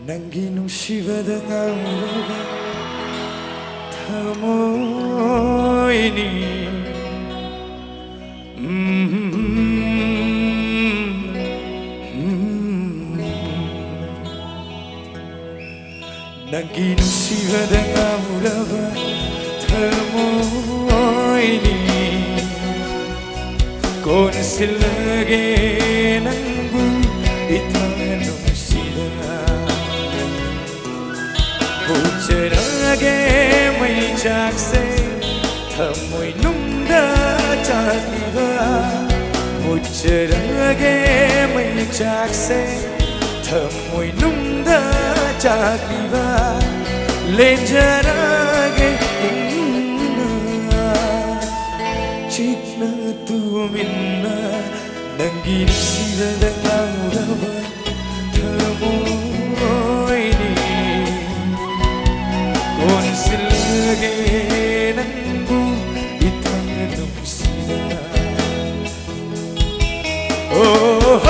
Nangi nungsiwada ngauraba thamoini Nangi nungsiwada ngauraba thamoini Konsilage nangbu ithanungsida Bucherage mai jakse thamoi nungda chakliba Bucherage mai jakse thamoi nungda chakliba Lenjarage inna chikna tu minna nangi nusida ngauraba thamoini Konsilage nangbu ithanungsida Oh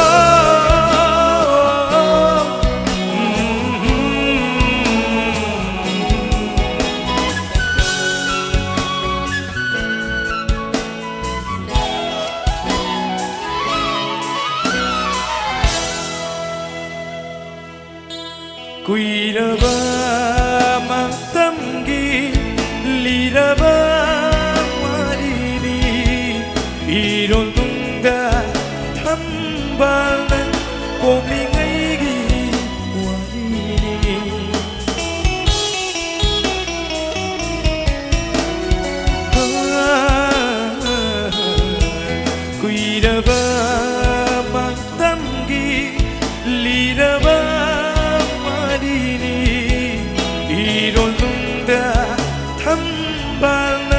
Kuiraba matamgi liraba marini irondungda thambal komingaigi warini Kuiraba matamgi liraba Irolunda thambal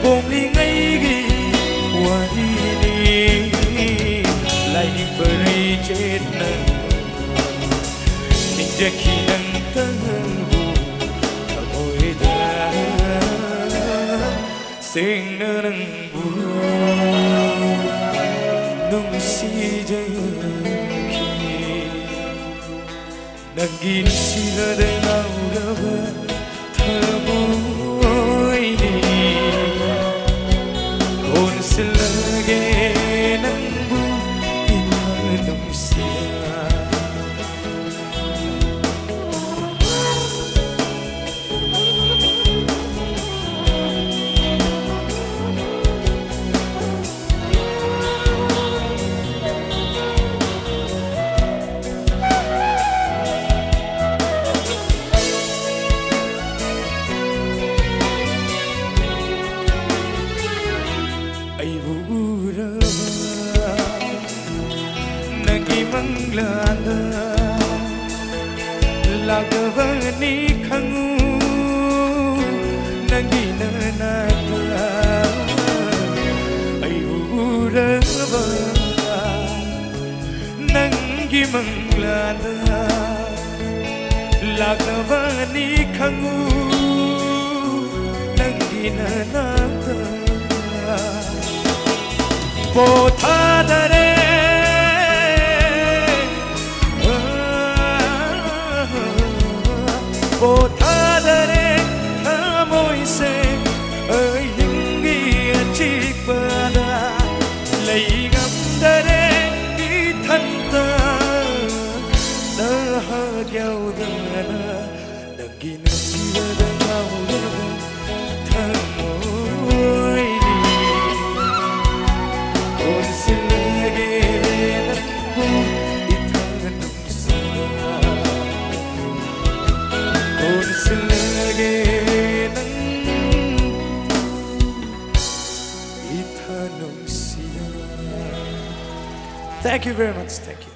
komingaigi warini Laini peri chetna ninjaki nang tangu thamoida singna nangbu nungsijaki Nangi nusida ngauraba thamoini Konsilage nangbu ithanungsida Manglada lagavani khangu nangi nanata ayurava nangi manglada lagavani khangu nangi nanata pothadare Pothadare thamoise ayingi achikpada leigamdare ithanta nahagyaudana nangi nusida ngauraba thamoini Konsilage nangbu ithanungsida Konsilage nang ithanungsida Thank you very much. Thank you.